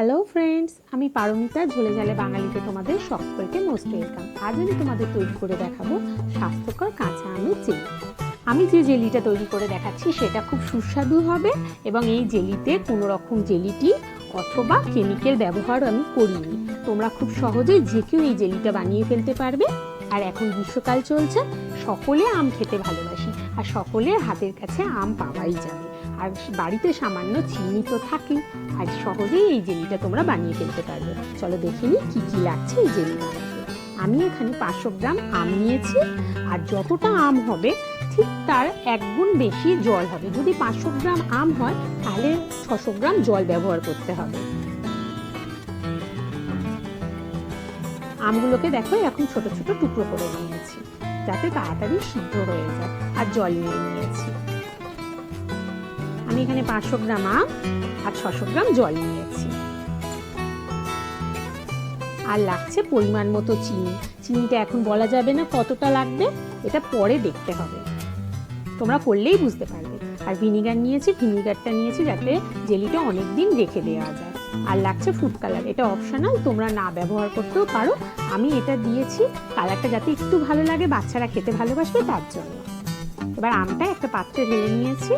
Hello friends, আমি পারমিতা ঝোলে ঝালে বাঙালিতে তোমাদের সকলকে মোস্ট ওয়েলকাম। আজ আমি তোমাদের তৈরি করে দেখাবো স্বাস্থ্যকর কাঁচা আমের জেলি। আমি যে জেলিটা তৈরি করে দেখাচ্ছি সেটা খুব সুস্বাদু হবে এবং এই জেলিতে কোনো রকম জেলিটি অথবা কেমিক্যাল ব্যবহার আমি করিনি। তোমরা খুব সহজেই যে কেউ এই জেলিটা বানিয়ে ফেলতে পারবে। আর এখন গ্রীষ্মকাল চলছে, সকলে আম খেতে ভালোবাসি আর সকলের হাতের কাছে আম পাওয়াই যাবে। আর বাড়িতে সামান্য চিনি তো থাকেই, আর সহজেই এই জেলিটা তোমরা বানিয়ে ফেলতে পারবে। চলো দেখে নিই কী কী লাগছে এই জেলি বানাতে। আমি এখানে 500 গ্রাম আম নিয়েছি, আর যতটা আম হবে ঠিক তার 1 গুণ বেশি জল হবে। যদি 500 গ্রাম আম হয় তাহলে 600 গ্রাম জল ব্যবহার করতে হবে। আমগুলোকে দেখো এরকম ছোট ছোট টুকরো করে নিয়েছি যাতে তাড়াতাড়ি সিদ্ধ হয়ে যায়, আর জল নিয়ে নিয়েছি। আমি এখানে 500 গ্রাম আম আর 600 গ্রাম জল নিয়েছি। আর লাগছে পরিমাণ মতো চিনি। চিনিটা এখন বলা যাবে না কতটা লাগবে, এটা পরে দেখতে হবে, তোমরা করলেই বুঝতে পারবে। আর ভিনিগার নিয়েছি, ভিনিগারটা নিয়েছি যাতে জেলিটা অনেক দিন রেখে দেওয়া যায়। আর লাগছে ফুড কালার, এটা অপশনাল, তোমরা না ব্যবহার করতেও পারো। আমি এটা দিয়েছি কালারটা যাতে একটু ভালো লাগে, বাচ্চারা খেতে ভালোবাসবে তার জন্য। এবার আমটা একটা পাত্রে ঢেলে নিয়েছি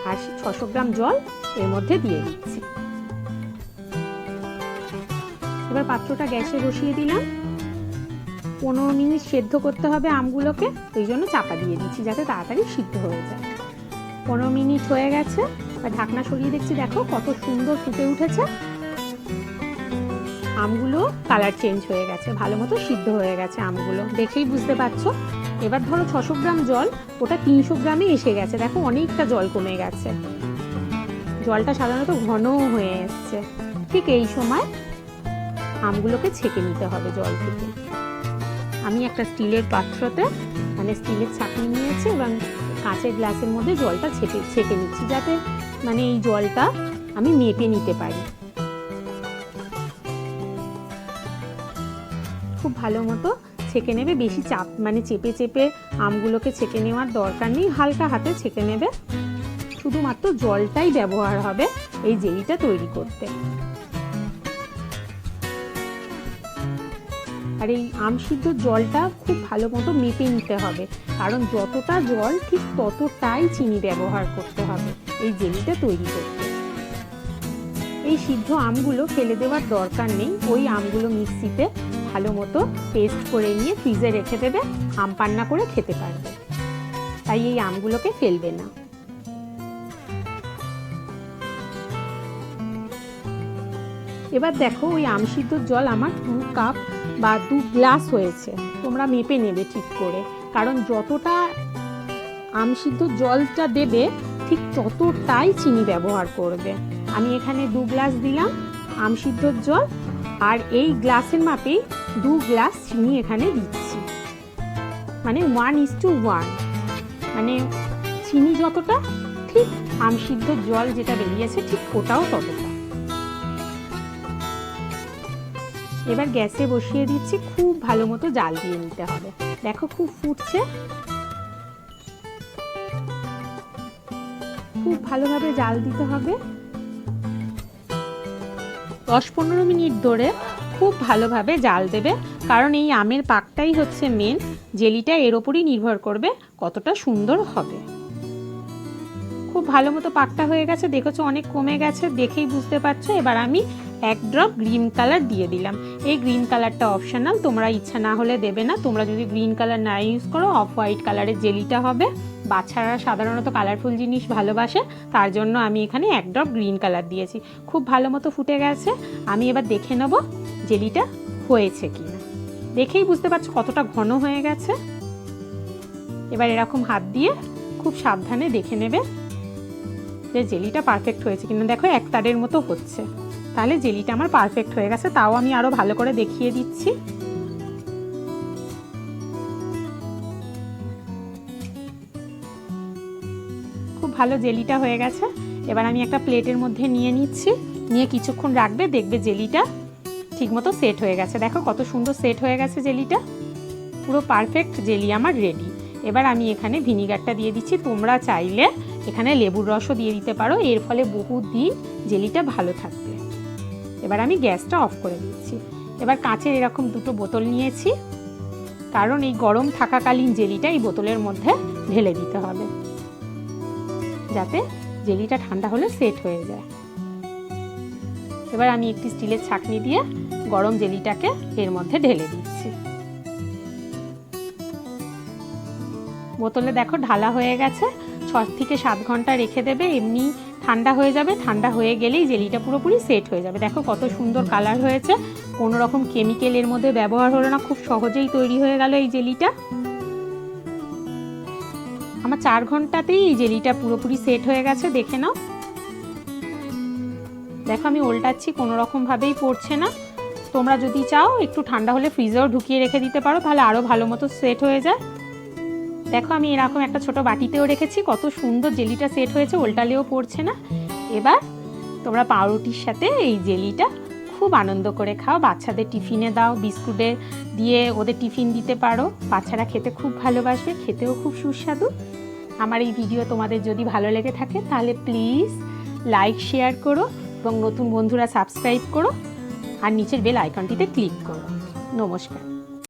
আর 600 গ্রাম জল এর মধ্যে দিয়ে দিচ্ছি। এবার পাত্রটা গ্যাসে বসিয়ে দিলাম। 15 মিনিট সেদ্ধ করতে হবে আমগুলোকে, ওই জন্য চাপা দিয়ে দিচ্ছি যাতে তাড়াতাড়ি সিদ্ধ হয়ে যায়। 15 মিনিট হয়ে গেছে, আর ঢাকনা সরিয়ে দেখছি, দেখো কত সুন্দর ফুটে উঠেছে। আমগুলো কালার চেঞ্জ হয়ে গেছে, ভালো মতো সিদ্ধ হয়ে গেছে আমগুলো, দেখেই বুঝতে পারছো। এবার ধরো 600 গ্রাম জল, ওটা 300 গ্রামে এসে গেছে, দেখো অনেকটা জল কমে গেছে, জলটা সাধারণত ঘনও হয়ে এসছে। ঠিক এই সময় আমগুলোকে ছেঁকে নিতে হবে জল থেকে। আমি একটা স্টিলের পাত্রতে মানে স্টিলের ছাঁকনি নিয়েছি এবং কাঁচের গ্লাসের মধ্যে জলটা ছেঁকে নিচ্ছি যাতে মানে এই জলটা আমি মেপে নিতে পারি। খুব ভালো মতো ছেঁকে নেবে, বেশি চাপ মানে চেপে চেপে আমগুলোকে ছেঁকে নেওয়ার দরকার নেই, হালকা হাতে ছেঁকে নেবে। শুধুমাত্র জলটাই ব্যবহার হবে এই জেলিটা তৈরি করতে। আর এই আম সিদ্ধ জলটা খুব ভালো মতো মেপে নিতে হবে, কারণ যতটা জল ঠিক ততটাই চিনি ব্যবহার করতে হবে এই জেলিটা তৈরি করতে। এই সিদ্ধ আমগুলো ফেলে দেওয়ার দরকার নেই, ওই আমগুলো মিক্সিতে ভালো মতো পেস্ট করে নিয়ে ফ্রিজে রেখে দেবে, আম পান্না করে খেতে পারবে, তাই এই আমগুলোকে ফেলবে না। এবার দেখো ওই আম সিদ্ধর জল আমার 2 কাপ বা 2 গ্লাস হয়েছে। তোমরা মেপে নেবে ঠিক করে, কারণ যতটা আম সিদ্ধ জলটা দেবে ঠিক ততটাই চিনি ব্যবহার করবে। আমি এখানে 2 গ্লাস দিলাম আম সিদ্ধর জল, আর এই গ্লাসের মাপেই 2 গ্লাস চিনি এখানে দিচ্ছি, মানে 1:1, মানে চিনি যতটা ঠিক আম সিদ্ধর জল যেটা বেরিয়েছে ঠিক ওটাও ততটা। এবার গ্যাসে বসিয়ে দিচ্ছি, খুব ভালো মতো জাল দিয়ে নিতে হবে। দেখো খুব ফুটছে, খুব ভালোভাবে জাল দিতে হবে। 10-15 মিনিট ধরে খুব ভালোভাবে জাল দেবে, কারণ এই আমের পাকটাই হচ্ছে মেন, জেলিটা এর ওপরই নির্ভর করবে কতটা সুন্দর হবে। খুব ভালো মতো পাকটা হয়ে গেছে, দেখেছো অনেক কমে গেছে, দেখেই বুঝতে পারছো। এবার আমি 1 ড্রপ গ্রিন কালার দিয়ে দিলাম। এই গ্রিন কালারটা অপশনাল, তোমরা ইচ্ছা না হলে দেবে না। তোমরা যদি গ্রিন কালার না ইউজ করো, অফ হোয়াইট কালারের জেলিটা হবে। বাচ্চারা সাধারণত কালারফুল জিনিস ভালোবাসে, তার জন্য আমি এখানে 1 ড্রপ গ্রিন কালার দিয়েছি। খুব ভালো মতো ফুটে গেছে, আমি এবার দেখে নেব জেলিটা হয়েছে কিনা। দেখেই বুঝতে পারছো কতটা ঘন হয়ে গেছে। এবার এরকম হাত দিয়ে খুব সাবধানে দেখে নেবে যে জেলিটা পারফেক্ট হয়েছে কিনা। দেখো এক তারের মতো হচ্ছে, তাহলে জেলিটা আমার পারফেক্ট হয়ে গেছে। তাও আমি আরো ভালো করে দেখিয়ে দিচ্ছি। খুব ভালো জেলিটা হয়ে গেছে। এবার আমি একটা প্লেটের মধ্যে নিয়ে নিচ্ছি, নিয়ে কিছুক্ষণ রাখবে, দেখবে জেলিটা ঠিকমতো সেট হয়ে গেছে। দেখো কত সুন্দর সেট হয়ে গেছে জেলিটা, পুরো পারফেক্ট জেলি আমার রেডি। এবার আমি এখানে ভিনিগারটা দিয়ে দিচ্ছি, তোমরা চাইলে এখানে লেবুর রসও দিয়ে দিতে পারো, এর ফলে বহুদিন জেলিটা ভালো থাকবে। এবার আমি গ্যাসটা অফ করে দিচ্ছি। এবার কাঁচের এরকম দুটো বোতল নিয়েছি, কারণ এই গরম থাকাকালীন জেলিটা এই বোতলের মধ্যে ঢেলে দিতে হবে, যাতে জেলিটা ঠান্ডা হলে সেট হয়ে যায়। এবার আমি একটি স্টিলের ছাঁকনি দিয়ে গরম জেলিটাকে এর মধ্যে ঢেলে দিচ্ছি। বোতলে দেখো ঢালা হয়ে গেছে। 6 থেকে 7 ঘন্টা রেখে দেবে, এমনি ঠান্ডা হয়ে যাবে। ঠান্ডা হয়ে গেলেই জেলিটা পুরোপুরি সেট হয়ে যাবে। দেখো কত সুন্দর কালার হয়েছে, কোনো রকম কেমিক্যাল এর মধ্যে ব্যবহার হলো না, খুব সহজেই তৈরি হয়ে গেল এই জেলিটা। আমার 4 ঘন্টাতেই এই জেলিটা পুরোপুরি সেট হয়ে গেছে, দেখে নাও। দেখো আমি উল্টাচ্ছি, কোনো রকম ভাবেই পড়ছে না। তোমরা যদি চাও একটু ঠান্ডা হলে ফ্রিজেও ঢুকিয়ে রেখে দিতে পারো, তাহলে আরও ভালো মতো সেট হয়ে যায়। দেখো আমি এরকম একটা ছোট বাটিতেও রেখেছি, কত সুন্দর জেলিটা সেট হয়েছে, উল্টালেও পড়ছে না। এবার তোমরা পাউরুটির সাথে এই জেলিটা খুব আনন্দ করে খাও, বাচ্চাদের টিফিনে দাও, বিস্কুটে দিয়ে ওদের টিফিন দিতে পারো। বাচ্চারা খেতে খুব ভালোবাসবে, খেতেও খুব সুস্বাদু। আমার এই ভিডিও তোমাদের যদি ভালো লেগে থাকে তাহলে প্লিজ লাইক শেয়ার করো এবং নতুন বন্ধুরা সাবস্ক্রাইব করো আর নিচের বেল আইকনটিতে ক্লিক করো। নমস্কার।